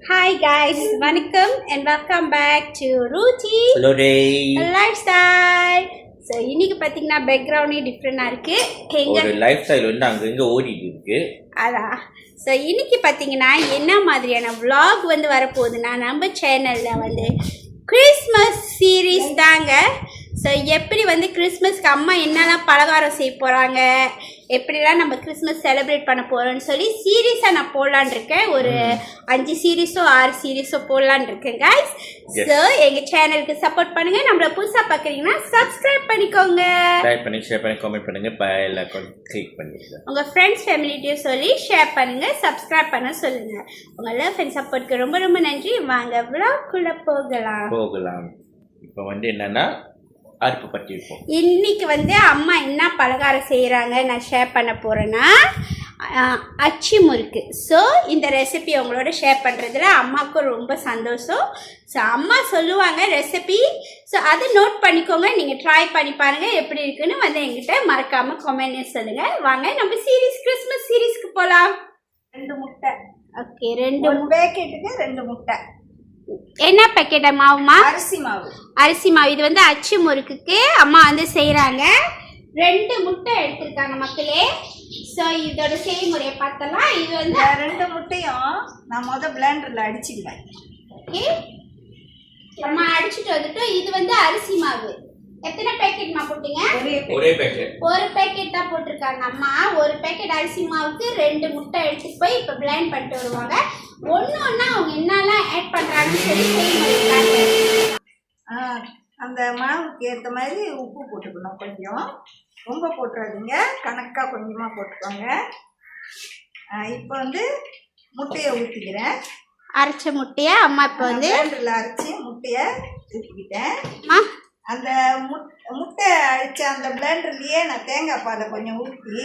Hi guys, வணக்கம் and welcome back to Ruchi Hello day. Lifestyle. So இன்னைக்கு பாத்தீங்கன்னா பேக்ரவுண்டே டிஃபரெண்டா இருக்கு. ஒரு லைஃப் ஸ்டைல் வந்து அங்கங்க ஓடிட்டு இருக்கு. அதான். ஸோ இன்னைக்கு பாத்தீங்கன்னா என்ன மாதிரியான vlog வந்து வரப்போகுதுன்னா நம்ம சேனல்ல வந்து கிறிஸ்மஸ் சீரீஸ் தாங்க. ஸோ எப்படி வந்து கிறிஸ்மஸ்க்கு அம்மா என்னெல்லாம் பலகாரம் செய்ய போகிறாங்க, எப்படிலாம் நம்ம கிறிஸ்மஸ் செலிப்ரேட் பண்ண போகிறோம்னு சொல்லி சீரீஸாக நான் போடலான் இருக்கேன். ஒரு 5 சீரீஸோ 6 சீரீஸோ போடலான் இருக்கேன் guys. ஸோ எங்கள் சேனலுக்கு சப்போர்ட் பண்ணுங்கள். நம்மளை புதுசாக பார்க்குறீங்கன்னா சப்ஸ்கிரைப் பண்ணிக்கோங்க, லைக் பண்ணி ஷேர் பண்ணி கமெண்ட் பண்ணுங்க, பெல் ஐகான் கிளிக் பண்ணுங்க, உங்கள் ஃப்ரெண்ட்ஸ் ஃபேமிலிட்டையும் சொல்லி ஷேர் பண்ணுங்கள், சப்ஸ்கிரைப் பண்ண சொல்லுங்கள். உங்கள் லவ் அண்ட் சப்போர்ட்க்கு ரொம்ப ரொம்ப நன்றி. வாங்க vlogக்குள்ளே போகலாம். இப்போ வந்து என்னன்னா அறுப்பு பற்றி இருப்போம். இன்னைக்கு வந்து அம்மா என்ன பலகாரம் செய்கிறாங்க நான் ஷேர் பண்ண போகிறேன்னா அச்சி முறுக்கு. ஸோ இந்த ரெசிபி உங்களோட ஷேர் பண்ணுறதுல அம்மாவுக்கும் ரொம்ப சந்தோஷம். ஸோ அம்மா சொல்லுவாங்க ரெசிபி, ஸோ அதை நோட் பண்ணிக்கோங்க. நீங்கள் ட்ரை பண்ணி பாருங்கள் எப்படி இருக்குன்னு வந்து எங்கிட்ட மறக்காமல் கமெண்ட் சொல்லுங்கள். வாங்க நம்ம கிறிஸ்மஸ் சீரீஸ்க்கு போகலாம். 2 முட்டை. ஓகே, 2 பேக்கெட்டுக்கு 2 முட்டை. என்ன பேக்கெட் மாவுமா? அரிசி மாவு. இது வந்து அச்சு முறுக்குக்கு அம்மா வந்து செய்கிறாங்க. 2 முட்டை எடுத்திருக்காங்க மக்களே. ஸோ இதோட செய்முறையை பார்த்தலாம். இது வந்து 2 முட்டையும் நான் பிளேண்டரில் அடிச்சுக்கிறேன். ஓகே, அம்மா அடிச்சுட்டு வந்துட்டு இது வந்து அரிசி மாவு. எத்தனை பேக்கெட்மா போட்டீங்க? ஒரே பேக்கெட். ஒரு பேக்கெட் தான் போட்டிருக்காங்க அம்மா. ஒரு பேக்கெட் அரிசி மாவுக்கு 2 முட்டை எடுத்துட்டு போய் இப்போ பிளேண்ட் பண்ணிட்டு வருவாங்க. ஒன்று ஒன்றா அவங்க என்னெல்லாம் ஆட் பண்ணுறாங்கன்னு சொல்லி செய்ய. அந்த மாவுக்கு ஏற்ற மாதிரி உப்பு போட்டுக்கணும். கொஞ்சம் ரொம்ப போட்டுறாதீங்க, கணக்காக கொஞ்சமாக போட்டுக்கோங்க. இப்போ வந்து முட்டையை ஊற்றிக்கிறேன். அரைச்ச முட்டையை அம்மா இப்போ வந்து அரைச்சி முட்டையை ஊற்றிக்கிட்டேன். அந்த முட்டை அடித்த அந்த பிளேண்டர்லேயே நான் தேங்காய் பாலை கொஞ்சம் ஊற்றி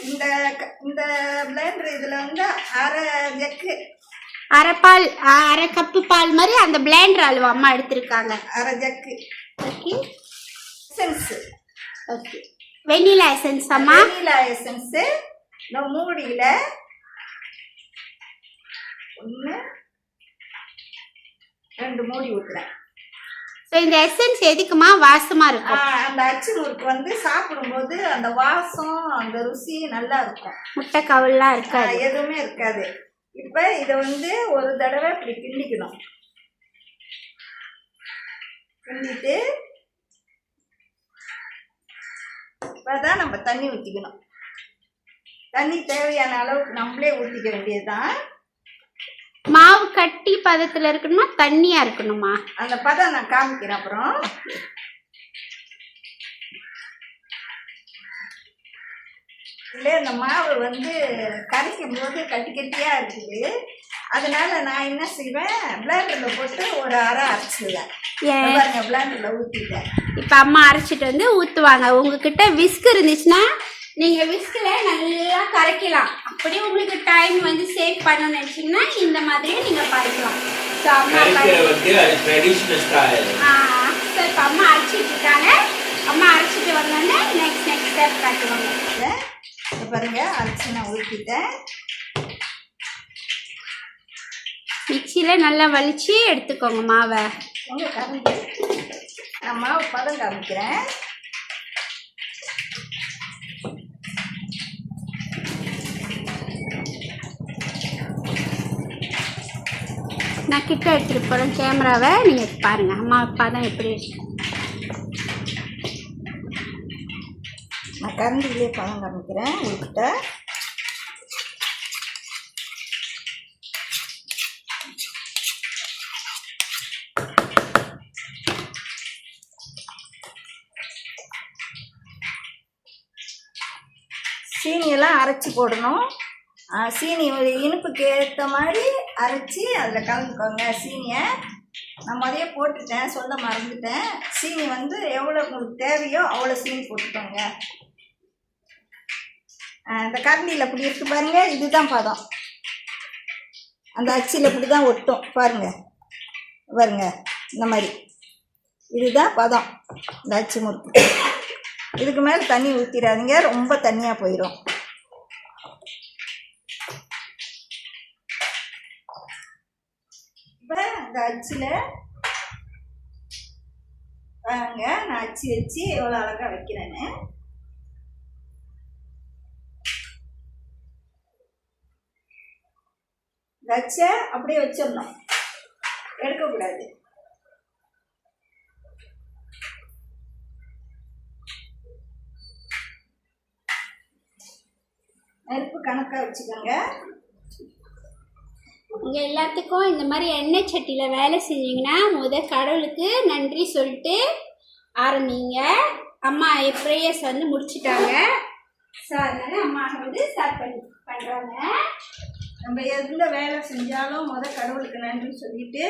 இந்த இந்த பிளேண்டர் இதில் வந்து அரை கப்பு பால் மாதிரி அந்த பிளேண்டர் அளவு அம்மா எடுத்திருக்காங்க. அரை jug. Okay, essence. Okay, vanilla essence அம்மா. வெண்ணிலா எசன்ஸு இந்த மூடியில் 1 2 மூடி ஊற்றுறேன். ஸோ இந்த எசன்ஸ் எதுக்குமா? வாசமாக இருக்கும். அந்த அச்சு முறுக்கு வந்து சாப்பிடும்போது அந்த வாசம் அந்த ருசி நல்லா இருக்கும். முட்டை கவுல்லாம் இருக்காது, எதுவுமே இருக்காது. இப்போ இதை வந்து ஒரு தடவை இப்படி கிண்டிக்கணும். கிண்டிட்டு இப்போதான் நம்ம தண்ணி ஊற்றிக்கணும். தண்ணி தேவையான அளவுக்கு நம்மளே ஊற்றிக்க வேண்டியதுதான். மாவு கட்டி பதத்துல இருக்கணுமா தண்ணியா இருக்கணுமா? அந்த பதம் நான் காமிக்கிறேன் அப்புறம். இல்லை, இந்த மாவு வந்து கரைக்கும் போது கட்டி கட்டியா இருக்குது. அதனால நான் என்ன செய்வேன், பிளேண்டரில் போட்டு ஒரு அரை அரைச்சிடுவேன். பாருங்க, பிளேண்டரில் ஊற்றிட்டேன். இப்போ அம்மா அரைச்சிட்டு வந்து ஊற்றுவாங்க. உங்ககிட்ட விஸ்க் இருந்துச்சுன்னா நீங்க விஸ்க்ல நல்லா கரைக்கலாம். அப்படி உங்களுக்கு டைம் வந்து சேவ் பண்ணணும்னு நினைச்சீங்கன்னா இந்த மாதிரியே நீங்க பாய்க்கலாம். ஸோ அம்மா ட்ரெடிஷனல் ஸ்டைல். ஸோ இப்போ அம்மா அரைச்சிட்டு இருக்காங்க. அம்மா அரைச்சிட்டு வந்தோடனே நெக்ஸ்ட் ஸ்டெப் காட்டுவாங்க. பாருங்க, அரைச்சி நான் ஊற்றிட்டேன். மிக்சியில் நல்லா வலிச்சு எடுத்துக்கோங்க மாவை. உங்க கரண்டி நான் மாவு பதம் காமிக்கிறேன். நான் கிட்ட எடுத்துகிட்டு போகிறேன் கேமராவை, நீங்கள் பாருங்கள் அம்மா பதம் எப்படி இருக்கு. நான் கரண்டிலே பதம் காமிக்கிறேன் உங்கள்கிட்ட. சீனியெல்லாம் அரைச்சி போடணும். சீனி ஒரு இனிப்புக்கு ஏற்ற மாதிரி அரைச்சி அதில் கலந்துக்கோங்க. சீனியை நான் அதையே போட்டுட்டேன், சொல்ல மறந்துட்டேன். சீனி வந்து எவ்வளோ உங்களுக்கு தேவையோ அவ்வளோ சீனி போட்டுக்கோங்க. இந்த கரண்டியில் இப்படி இருக்கு பாருங்க, இதுதான் பதம். அந்த அச்சியில் இப்படி தான் ஒட்டும் பாருங்க. பாருங்க, இந்த மாதிரி இதுதான் பதம் இந்த அச்சு முறுக்கு. இதுக்கு மேலே தண்ணி ஊற்றிடாதீங்க, ரொம்ப தண்ணியாக போயிடும். இந்த அச்சில் பாருங்க, நான் அச்சு வச்சு எவ்வளோ அழகாக வைக்கிறேன்னு. இந்த அச்சை அப்படியே வச்சிடணும், எடுக்கக்கூடாது. நெருப்பு கணக்காக வச்சுக்கோங்க. உங்கள் எல்லாத்துக்கும் இந்த மாதிரி எண்ணெய் சட்டியில் வேலை செஞ்சீங்கன்னா கடவுளுக்கு நன்றி சொல்லிட்டு ஆரம்பிங்க. அம்மா ப்ரேயர்ஸ் வந்து முடிச்சிட்டாங்க. ஸோ அதனால் அம்மா வந்து ஸ்டார்ட் பண்ணுறாங்க. நம்ம எந்த வேலை செஞ்சாலும் கடவுளுக்கு நன்றி சொல்லிட்டு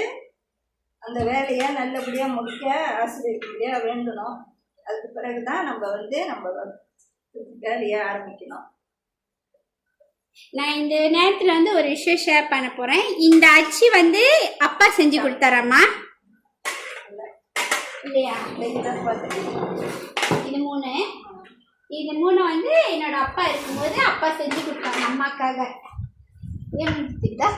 அந்த வேலையை நல்லபடியாக முடிக்க ஆசிரியப்படியாக வேண்டணும். அதுக்கு பிறகு தான் நம்ம வேலையை ஆரம்பிக்கணும். நான் இந்த நேரத்தில் வந்து ஒரு விஷயம் ஷேர் பண்ண போகிறேன். இந்த அச்சு வந்து அப்பா செஞ்சு கொடுத்தாரம்மா இல்லையா? இது மூணு வந்து என்னோட அப்பா இருக்கும்போது அப்பா செஞ்சு கொடுத்தாங்க அம்மாக்காக. ஏன்டா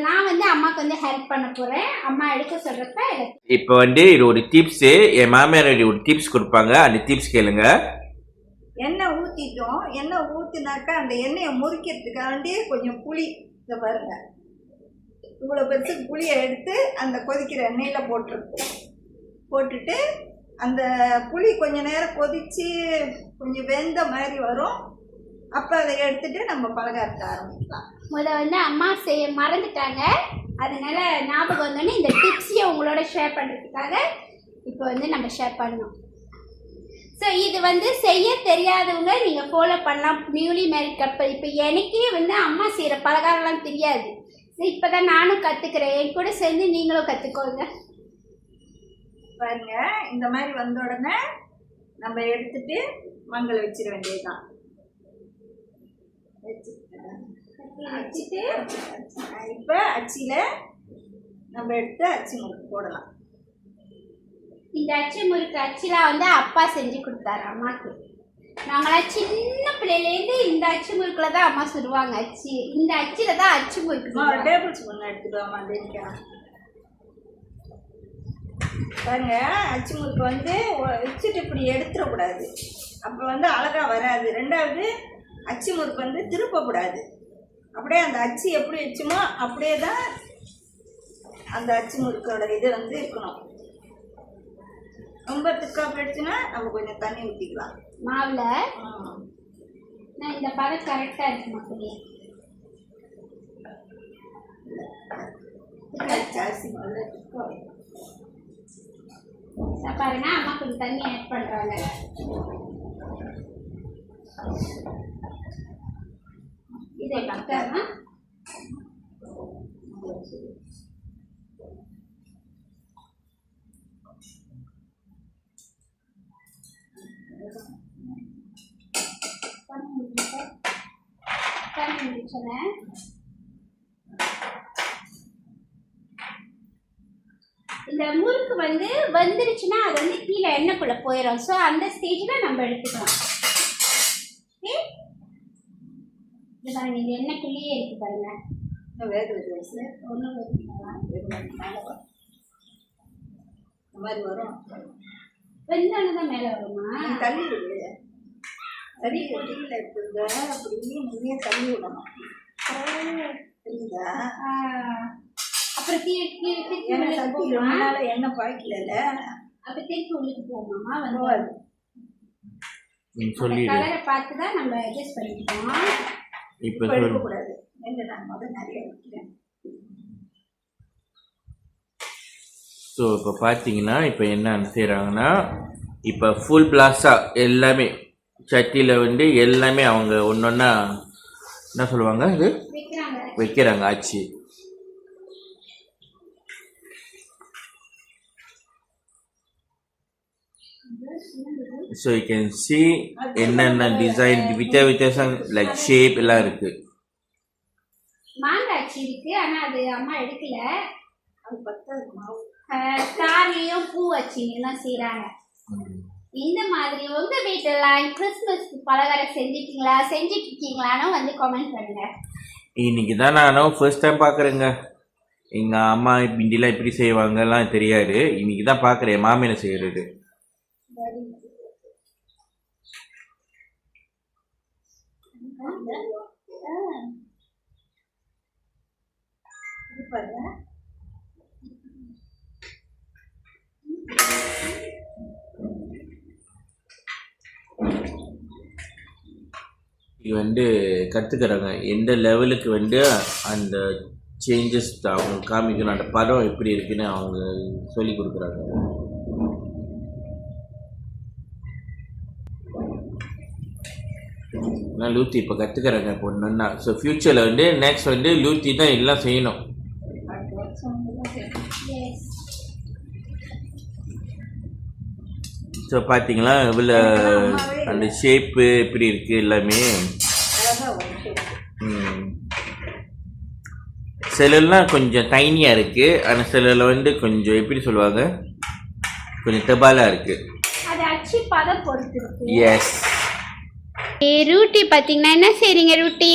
நான் வந்து அம்மாக்கு வந்து ஹெல்ப் பண்ண போகிறேன். அம்மா எடுக்க சொல்கிறப்ப இப்போ வந்து இது ஒரு டிப்ஸு, என் மாமியார் ஒரு டிப்ஸ் கொடுப்பாங்க, அந்த டிப்ஸ் கேளுங்க. எண்ணெய் ஊற்றிட்டோம். எண்ணெய் ஊற்றினாக்கா அந்த எண்ணெயை முறிக்கிறதுக்காண்டி கொஞ்சம் புளி, இதை பாருங்க, இவ்வளோ பெருசுக்கு புளியை எடுத்து அந்த கொதிக்கிற எண்ணெயில் போட்டுட்டு அந்த புளி கொஞ்சம் நேரம் கொதித்து கொஞ்சம் வெந்த மாதிரி வரும். அப்போ அதை எடுத்துட்டு நம்ம பலகாரத்தை ஆரம்பிக்கலாம். வந்து அம்மா செய்ய மறந்துட்டாங்க, அதனால ஞாபகம் வந்தோடனே இந்த டிப்ஸையும் உங்களோட ஷேர் பண்ணுறதுக்காக இப்போ வந்து நம்ம ஷேர் பண்ணோம். ஸோ இது வந்து செய்ய தெரியாதவங்க நீங்கள் ஃபாலோ பண்ணலாம். நியூலி மேரிட் கப்பல். இப்போ எனக்கே வந்து அம்மா செய்கிற பலகாரம்லாம் தெரியாது. ஸோ இப்போ தான் நானும் கற்றுக்கிறேன். என் கூட சேர்ந்து நீங்களும் கற்றுக்கோங்க. பாருங்க, இந்த மாதிரி வந்த உடனே நம்ம எடுத்துட்டு மங்கள வச்சிட வேண்டியதுதான். வச்சுட்டு இப்போ அச்சியில் நம்ம எடுத்து அச்சி முறுக்கு போடலாம். இந்த அச்சு முறுக்கு அச்சுலாம் வந்து அப்பா செஞ்சு கொடுத்தாரு அம்மாவுக்கு. நாங்களாம் சின்ன பிள்ளையிலேருந்து இந்த அச்சு முறுக்கில் தான் அம்மா சுடுவாங்க. அச்சு இந்த அச்சில் தான் அச்சு முறுக்கு. ஒரு டேபிள் ஸ்பூன் எடுத்துக்கலாமா? தேனிக்கா பாருங்க, அச்சு முறுக்கு வந்து வச்சுட்டு இப்படி எடுத்துடக்கூடாது, அப்போ வந்து அழகாக வராது. ரெண்டாவது அச்சு முறுக்கு வந்து திருப்பக்கூடாது. அப்படியே அந்த அச்சு எப்படி வச்சுமோ அப்படியே தான் அந்த அச்சு முறுக்கோட இது வந்து இருக்கணும். ரொம்ப திக்கா போயிடுச்சுன்னா நம்ம கொஞ்சம் தண்ணி ஊற்றிக்கலாம் மாவில். நான் இந்த பதம் கரெக்டாக இருக்கு மக்களே. அரிசி மாவில் பாருங்க, அம்மா கொஞ்சம் தண்ணி ஆட் பண்ணுறாங்க. இதை கரெக்டாக இந்த முறுக்கு வந்து வந்துருச்சுன்னா அது வந்து கீழே எண்ணெய்க்குள்ள போயிடும். ஸோ அந்த ஸ்டேஜில் நம்ம எடுத்துக்கலாம். இது பாருங்க, இந்த எண்ணெய்க்குள்ளேயே இருக்கு பாருங்க. ஒன்றும் இந்த மாதிரி வரும். வெந்தானு தான் மேலே வருமா? தள்ளி விடு, தள்ளி கொட்டியில் இருக்குங்க. அப்படியே நீங்க தள்ளி விடணும். தெரியுதா? அப்புறம் எண்ணெய் பாய்க்கல, அப்ப திருப்பி உங்களுக்கு போகுமாமா? வந்து சொல்லி கலரை பார்த்து தான் நம்ம அட்ஜஸ்ட் பண்ணிக்கலாம். இப்போ எடுக்கக்கூடாது. நான் முதல்ல நிறைய வைக்கிறேன். ஸோ இப்போ பார்த்தீங்கன்னா இப்போ என்ன செய்கிறாங்கன்னா, இப்போ ஃபுல் பிளாஸாக எல்லாமே சட்டியில் வந்து எல்லாமே அவங்க ஒன்று ஒன்றா என்ன சொல்லுவாங்க இது வைக்கிறாங்க ஆச்சு. ஸோ யூ கேன் see என்னென்ன டிசைன் வித்தியாசம் லைக் ஷேப் எல்லாம் இருக்குது. மாங்காய் அச்சு இருக்கு, ஆனால் அது அம்மா எடுக்கல. அது பத்தாது மாவு. ஸ்டார்லையும் பூ வச்சு எல்லாம் செய்கிறாங்க. இந்த மாதிரி உங்க வீட்டெல்லாம் கிறிஸ்மஸ் பலகாரம் செஞ்சுட்டு இருக்கீங்களான்னு வந்து கமெண்ட் பண்ணுங்க. இன்னைக்கு தான் நானும் ஃபர்ஸ்ட் டைம் பார்க்குறேங்க. எங்கள் அம்மா பிண்டிலாம் எப்படி செய்வாங்கலாம் தெரியாது. இன்னைக்கு தான் பார்க்குறேன் மாமியார் செய்கிறது. இது வந்து கற்றுக்கிறாங்க எந்த லெவலுக்கு வந்து அந்த சேஞ்சஸ் அவங்க காமிக்கணும், அந்த படம் எப்படி இருக்குன்னு அவங்க சொல்லி கொடுக்குறாங்க. ஆனால் லூத்தி இப்போ கற்றுக்கிறாங்க பொண்ணுன்னா. ஸோ ஃப்யூச்சரில் வந்து நெக்ஸ்ட் வந்து லூத்தி தான் எல்லாம் செய்யணும். ஸோ பார்த்தீங்களா இவ்வளோ அந்த ஷேப்பு எப்படி இருக்குது எல்லாமே. சிலர்லாம் கொஞ்சம் டைனியாக இருக்குது, ஆனால் சிலரில் வந்து கொஞ்சம் எப்படி சொல்லுவாங்க கொஞ்சம் தபாலாக இருக்குது. அது அச்சி பதம் பொறுத்து இருக்கு. எஸ். ரூட்டி பார்த்தீங்கன்னா என்ன செய்றீங்க ரூட்டி?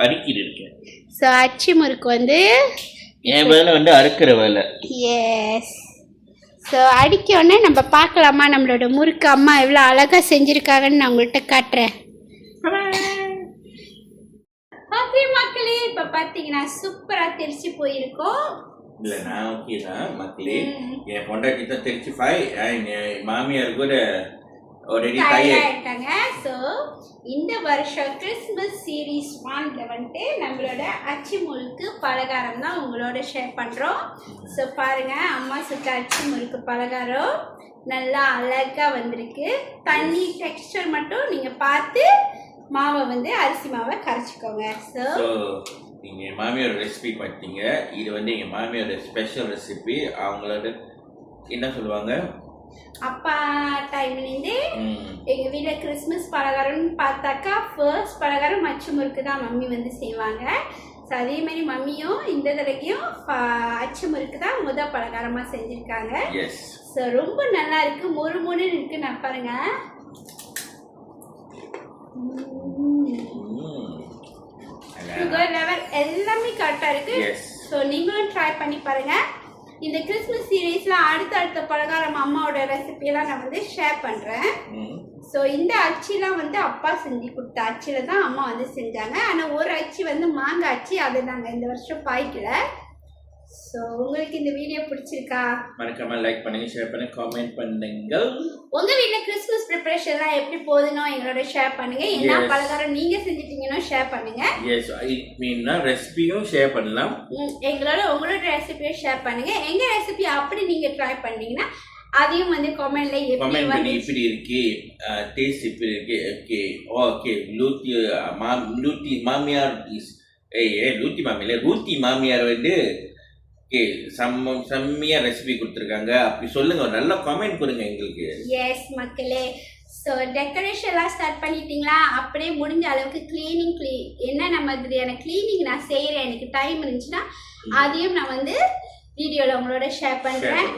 அரிக்கிட்டு இருக்கேன். ஸோ அச்சி முறுக்கு வந்து என் வேலை வந்து அறுக்கிற வேலை. எஸ். ஸோ அடிக்கோடனே நம்ம பார்க்கலாமா நம்மளோட முறுக்கு அம்மா எவ்வளோ அழகாக செஞ்சுருக்காங்கன்னு நான் உங்கள்கிட்ட காட்டுறேன். ஓகே மக்களே, இப்போ பார்த்தீங்கன்னா சூப்பராக தெரிச்சு போயிருக்கோம். இல்லை நான் ஓகே தான் மக்களே. என் பொண்டாட்டி தான் தெரிச்சு என் மாமியார் கூட ஆல்ரெடி தயாராகிட்டாங்க. ஸோ இந்த வருஷம் கிறிஸ்மஸ் சீரீஸ் 1ல வந்துட்டு நம்மளோட அச்சி முறுக்கு பலகாரம் தான் உங்களோட ஷேர் பண்ணுறோம். ஸோ பாருங்கள், அம்மா சுட்ட அச்சி முறுக்கு பலகாரம் நல்லா அழகாக வந்திருக்கு. தண்ணி டெக்ஸ்டர் மட்டும் நீங்கள் பார்த்து மாவை வந்து அரிசி மாவை கரைச்சிக்கோங்க. ஸோ நீங்கள் மாமியார் ரெசிபி பார்த்தீங்க, இது வந்து எங்கள் மாமியாரோட ஸ்பெஷல் ரெசிபி. அவங்களோட என்ன சொல்லுவாங்க, அப்பா டைம்லேருந்து எங்கள் வீட்டில் கிறிஸ்மஸ் பலகாரம்னு பார்த்தாக்கா ஃபர்ஸ்ட் பலகாரம் அச்சு முறுக்கு தான் மம்மி வந்து செய்வாங்க. ஸோ அதே மாதிரி மம்மியும் இந்த தடவையும் அச்சு முறுக்கு தான் முதல் பலகாரமாக செஞ்சுருக்காங்க. ஸோ ரொம்ப நல்லா இருக்கு, மொறு மொறுன்னு இருக்கு. நான் பாருங்க, சுகர் லெவல் எல்லாமே கரெக்டாக இருக்கு. ஸோ நீங்களும் ட்ரை பண்ணி பாருங்க. இந்த கிறிஸ்மஸ் சீரீஸ்ல அடுத்த பலகாரம் அம்மாவோட ரெசிபியெல்லாம் நான் வந்து ஷேர் பண்றேன். ஸோ இந்த அச்சிலாம் வந்து அப்பா செஞ்சு கொடுத்த அச்சில தான் அம்மா வந்து செஞ்சாங்க. ஆனால் ஒரு அச்சி வந்து மாங்காய் அச்சி, அதை நாங்கள் இந்த வருஷம் பாய்க்கல. ஸோ உங்களுக்கு இந்த வீடியோ பிடிச்சிருக்கா? மறக்காம லைக் பண்ணுங்க, ஷேர் பண்ணுங்க, கமெண்ட் பண்ணுங்க. உங்க வீட்ல கிறிஸ்மஸ் ப்ரிப்பரேஷன்லாம் எப்படி போகுதுனோ எங்களோட ஷேர் பண்ணுங்க. என்ன பலகாரம் நீங்க செஞ்சிட்டீங்கனோ ஷேர் பண்ணுங்க. எஸ், ஐ மீன்னா ரெசிபியும் ஷேர் பண்ணலாம். உங்களோட ரெசிபியை ஷேர் பண்ணுங்க. எங்க ரெசிபி அப்படி நீங்க ட்ரை பண்ணீங்கன்னா அதையும் வந்து கமெண்ட்ல எப்படி இருக்கு, டேஸ்ட் எப்படி இருக்கு. ஓகே லூத்தி மாமியார் ரூத்தி மாமியார் வந்து செம்மையா ரெசிபி கொடுத்துருக்காங்க. அப்படி சொல்லுங்க, ஒரு நல்ல கமெண்ட் கொடுங்க எங்களுக்கு. எஸ் மக்களே. ஸோ டெக்கரேஷன்லாம் ஸ்டார்ட் பண்ணிட்டீங்களா? அப்படியே முடிஞ்ச அளவுக்கு கிளீனிங் என்னென்ன மாதிரியான கிளீனிங் நான் செய்கிறேன், எனக்கு டைம் இருந்துச்சுன்னா அதையும் நான் வந்து வீடியோவில் உங்களோட ஷேர் பண்ணுறேன்.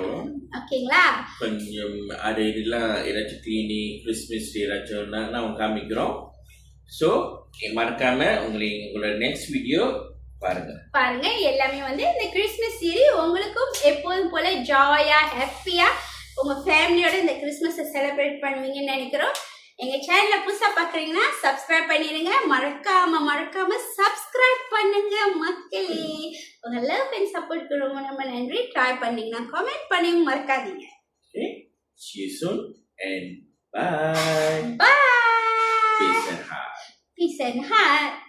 ஓகேங்களா? கொஞ்சம் அது இதெல்லாம் ஏதாச்சும் கிளீனிங் கிறிஸ்மஸ் ஏதாச்சும் நான் காமிக்கிறோம். ஸோ மறக்காம உங்களோட நெக்ஸ்ட் வீடியோ பாருங்க. எல்லாமே வந்து இந்த கிறிஸ்மஸ் சீரீஸ் உங்களுக்கும் எப்போதும் போல ஜாயா ஹாப்பியா உங்க ஃபேமிலியோட இந்த கிறிஸ்மஸை செலிப்ரேட் பண்ணுவீங்கன்னு நினைக்கிறோம். எங்க சேனலை புதுசா பாக்குறீங்கன்னா சப்ஸ்கிரைப் பண்ணிடுங்க. மறக்காம சப்ஸ்கிரைப் பண்ணுங்க மக்களே. உங்க லவ் அண்ட் சப்போர்ட்க்கு ரொம்ப நன்றி. ட்ரை பண்ணீங்கன்னா கமெண்ட் பண்ணி மறக்காதீங்க. See you soon and bye. Bye. Peace and heart.